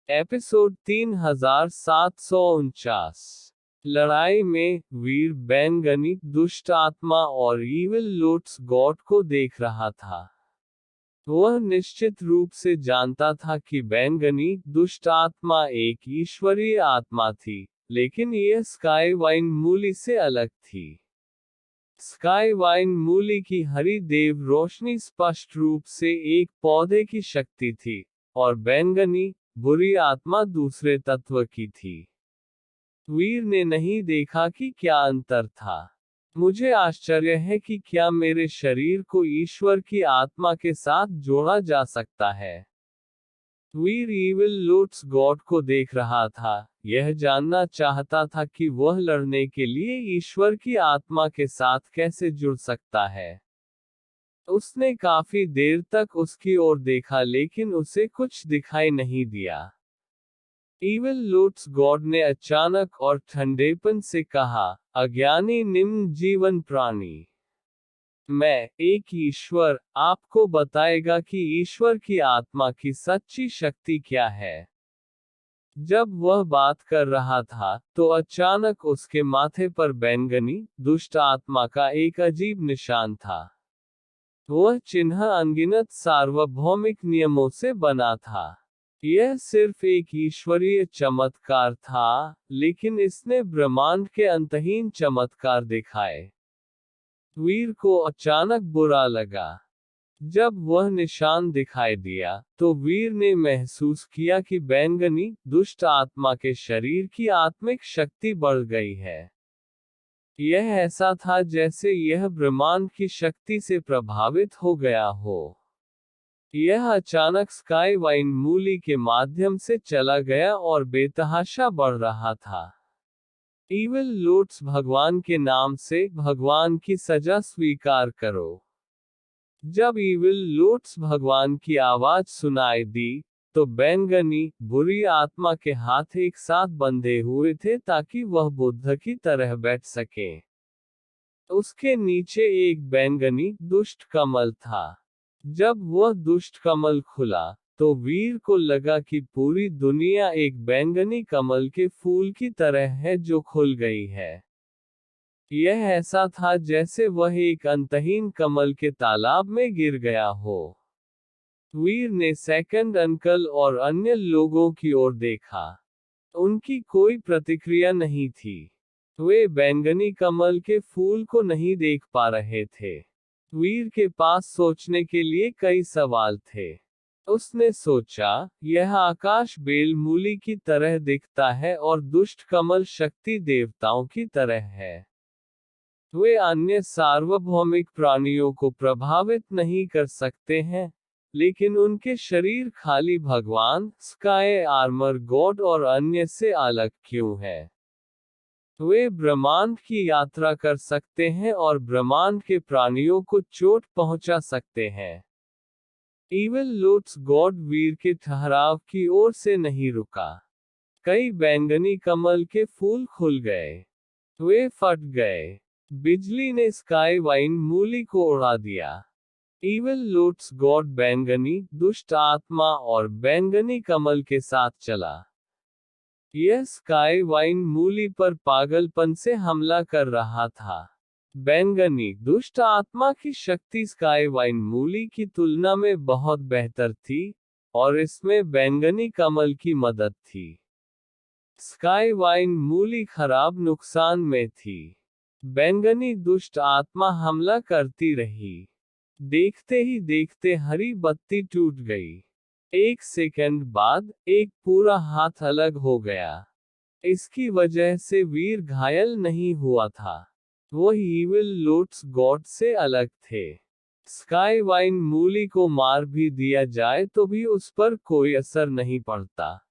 Episode 3749। लड़ाई में वीर बैंगनी दुष्ट आत्मा और ईविल लूट्स गॉड को देख रहा था। वह निश्चित रूप से जानता था कि बैंगनी दुष्ट आत्मा एक ईश्वरीय आत्मा थी, लेकिन यह स्काईवाइन मूली से अलग थी। स्काईवाइन मूली की हरी देव रोशनी स्पष्ट रूप से एक पौधे की शक्ति थी, और बैंगनी बुरी आत्मा दूसरे तत्व की थी। वीर ने नहीं देखा कि क्या अंतर था। मुझे आश्चर्य है कि क्या मेरे शरीर को ईश्वर की आत्मा के साथ जोड़ा जा सकता है। वीर ईविल लूट्स गॉड को देख रहा था, यह जानना चाहता था कि वह लड़ने के लिए ईश्वर की आत्मा के साथ कैसे जुड़ सकता है। उसने काफी देर तक उसकी ओर देखा, लेकिन उसे कुछ दिखाई नहीं दिया। ईविल लूट्स गॉड ने अचानक और ठंडेपन से कहा, अज्ञानी निम्न जीवन प्राणी, मैं एक ईश्वर आपको बताएगा कि ईश्वर की आत्मा की सच्ची शक्ति क्या है। जब वह बात कर रहा था, तो अचानक उसके माथे पर बैंगनी दुष्ट आत्मा का एक अजीब निशान था। वह चिन्ह अनगिनत सार्वभौमिक नियमों से बना था। यह सिर्फ एक ईश्वरीय चमत्कार था, लेकिन इसने ब्रह्मांड के अंतहीन चमत्कार दिखाए। वीर को अचानक बुरा लगा। जब वह निशान दिखाई दिया, तो वीर ने महसूस किया कि बैंगनी दुष्ट आत्मा के शरीर की आत्मिक शक्ति बढ़ गई है। यह ऐसा था जैसे यह ब्रह्मांड की शक्ति से प्रभावित हो गया हो। यह अचानक स्काईवाइन मूली के माध्यम से चला गया और बेतहाशा बढ़ रहा था। ईविल लूट्स भगवान के नाम से भगवान की सजा स्वीकार करो। जब ईविल लूट्स भगवान की आवाज सुनाई दी, तो बैंगनी बुरी आत्मा के हाथ एक साथ बंधे हुए थे ताकि वह बुद्ध की तरह बैठ सके। उसके नीचे एक बैंगनी दुष्ट कमल था। जब वह दुष्ट कमल खुला, तो वीर को लगा कि पूरी दुनिया एक बैंगनी कमल के फूल की तरह है जो खुल गई है। यह ऐसा था जैसे वह एक अंतहीन कमल के तालाब में गिर गया हो। वीर ने सेकंड अंकल और अन्य लोगों की ओर देखा। उनकी कोई प्रतिक्रिया नहीं थी। वे बैंगनी कमल के फूल को नहीं देख पा रहे थे। वीर के पास सोचने के लिए कई सवाल थे। उसने सोचा, यह आकाश बेल मूली की तरह दिखता है और दुष्ट कमल शक्ति देवताओं की तरह है। वे अन्य सार्वभौमिक प्राणियों को प्रभावित नहीं कर सकते हैं, लेकिन उनके शरीर खाली भगवान, स्काई आर्मर गॉड और अन्य से अलग क्यों है। वे ब्रह्मांड की यात्रा कर सकते हैं और ब्रह्मांड के प्राणियों को चोट पहुंचा सकते हैं। ईविल लूट्स गॉड वीर के ठहराव की ओर से नहीं रुका। कई बैंगनी कमल के फूल खुल गए। वे फट गए। बिजली ने स्काईवाइन मूली को उड़ा दिया। ईविल लूट्स गॉड बैंगनी दुष्ट आत्मा और बैंगनी कमल के साथ चला। यह स्काईवाइन मूली पर पागलपन से हमला कर रहा था। बैंगनी दुष्ट आत्मा की शक्ति स्काईवाइन मूली की तुलना में बहुत बेहतर थी, और इसमें बैंगनी कमल की मदद थी। स्काईवाइन मूली खराब नुकसान में थी। बैंगनी दुष्ट आत्मा हमला करती रही। देखते ही देखते हरी बत्ती टूट गई। एक सेकंड बाद एक पूरा हाथ अलग हो गया। इसकी वजह से वीर घायल नहीं हुआ था। वो ईविल लूट्स गॉड से अलग थे। स्काईवाइन मूली को मार भी दिया जाए तो भी उस पर कोई असर नहीं पड़ता।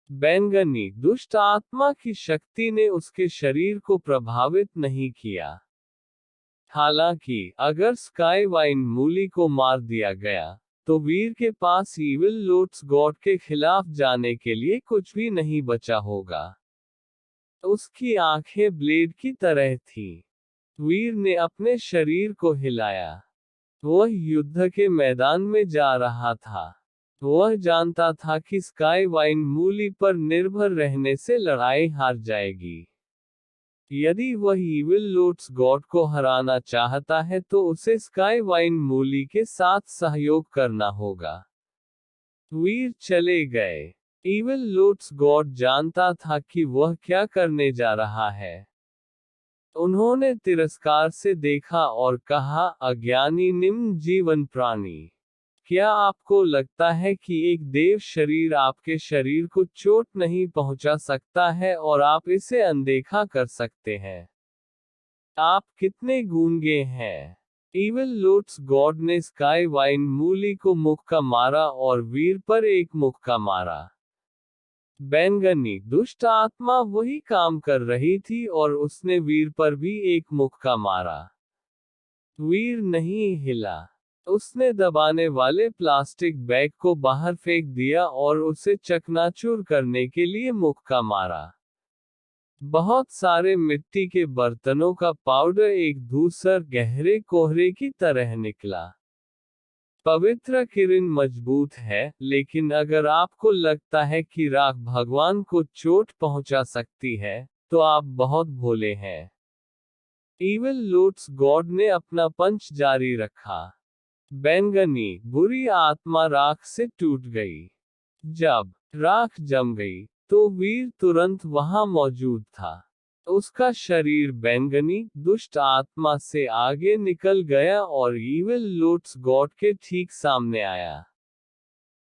बैंगनी दुष्ट आत्मा की शक्ति ने उसके शरीर को प्रभावित नहीं किया। हालांकि अगर स्काईवाइन मूली को मार दिया गया, तो वीर के पास ईविल लूट्स गॉड के खिलाफ जाने के लिए कुछ भी नहीं बचा होगा। उसकी आंखें ब्लेड की तरह थीं। वीर ने अपने शरीर को हिलाया। वह युद्ध के मैदान में जा रहा था। वह जानता था कि स्काईवाइन मूली पर निर्भर रहने से लड़ाई हार जाएगी। यदि वह ईविल लोट्स गॉड को हराना चाहता है तो उसे स्काईवाइन मूली के साथ सहयोग करना होगा। वीर चले गए। ईविल लोट्स गॉड जानता था कि वह क्या करने जा रहा है। उन्होंने तिरस्कार से देखा और कहा, अज्ञानी निम्न जीवन प्राणी, क्या आपको लगता है कि एक देव शरीर आपके शरीर को चोट नहीं पहुंचा सकता है और आप इसे अनदेखा कर सकते हैं? आप कितने गूंगे हैं? ईविल लोट्स गॉड ने स्काईवाइन मूली को मुक्का मारा और वीर पर एक मुक्का मारा। बैंगनी दुष्ट आत्मा वही काम कर रही थी और उसने वीर पर भी एक मुक्का मारा। वीर नहीं हिला। उसने दबाने वाले प्लास्टिक बैग को बाहर फेंक दिया और उसे चकनाचूर करने के लिए मुक्का मारा। बहुत सारे मिट्टी के बर्तनों का पाउडर एक धूसर गहरे कोहरे की तरह निकला। पवित्र किरण मजबूत है, लेकिन अगर आपको लगता है कि राख भगवान को चोट पहुंचा सकती है, तो आप बहुत भोले हैं। ईविल लोट्स गॉड ने अपना पंच जारी रखा। बैंगनी बुरी आत्मा राख से टूट गई। जब राख जम गई, तो वीर तुरंत वहां मौजूद था। उसका शरीर बैंगनी दुष्ट आत्मा से आगे निकल गया और ईविल लोट्स गॉड के ठीक सामने आया।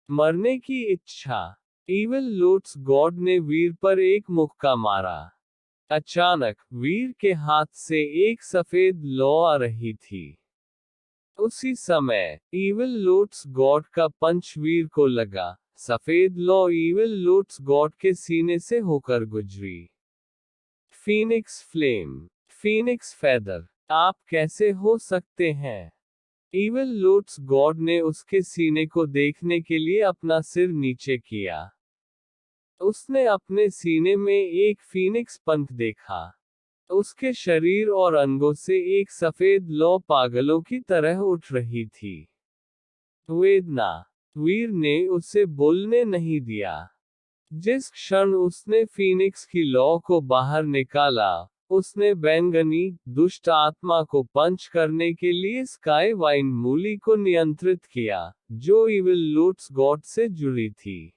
मरने की इच्छा। ईविल लोट्स गॉड ने वीर पर एक मुक्का मारा। अचानक वीर के हाथ से एक सफेद लौ आ रही थी। उसी समय ईविल लोट्स गॉड का पंच वीर को लगा। सफेद लौ ईविल लोट्स गॉड के सीने से होकर गुजरी। फीनिक्स फ्लेम, फीनिक्स फेदर, आप कैसे हो सकते हैं? ईविल लोट्स गॉड ने उसके सीने को देखने के लिए अपना सिर नीचे किया। उसने अपने सीने में एक फीनिक्स पंख देखा। उसके शरीर और अंगों से एक सफेद लौ पागलों की तरह उठ रही थी। वेदना। वीर ने उसे बोलने नहीं दिया। जिस क्षण उसने फीनिक्स की लौ को बाहर निकाला, उसने बैंगनी दुष्ट आत्मा को पंच करने के लिए स्काईवाइन मूली को नियंत्रित किया, जो ईविल लोट्स गॉड से जुड़ी थी।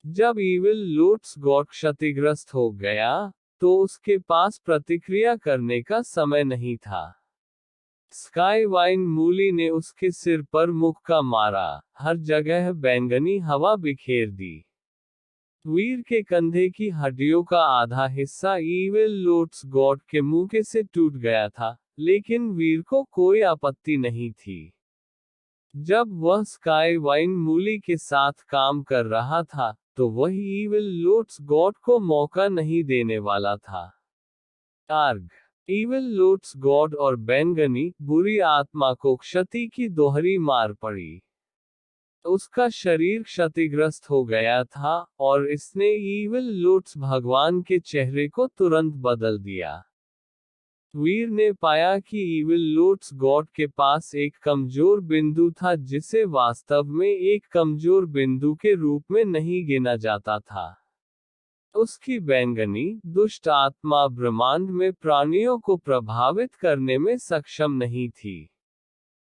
जब ईविल लोट्स गॉड क्षतिग्रस्त हो गया, तो उसके पास प्रतिक्रिया करने का समय नहीं था। स्काईवाइन मूली ने उसके सिर पर मुक्का मारा, हर जगह बैंगनी हवा बिखेर दी। वीर के कंधे की हड्डियों का आधा हिस्सा ईविल लोट्स गॉड के मुंह से टूट गया था, लेकिन वीर को कोई आपत्ति नहीं थी। जब वह स्काईवाइन मूली के साथ काम कर रहा था, तो वह ईविल लोट्स गॉड को मौका नहीं देने वाला था। आर्ग। ईविल लोट्स गॉड और बैंगनी बुरी आत्मा को क्षति की दोहरी मार पड़ी। उसका शरीर क्षतिग्रस्त हो गया था, और इसने ईविल लोट्स भगवान के चेहरे को तुरंत बदल दिया। वीर ने पाया कि ईविल लोट्स गॉड के पास एक कमजोर बिंदु था जिसे वास्तव में एक कमजोर बिंदु के रूप में नहीं गिना जाता था। उसकी बैंगनी दुष्ट आत्मा ब्रह्मांड में प्राणियों को प्रभावित करने में सक्षम नहीं थी।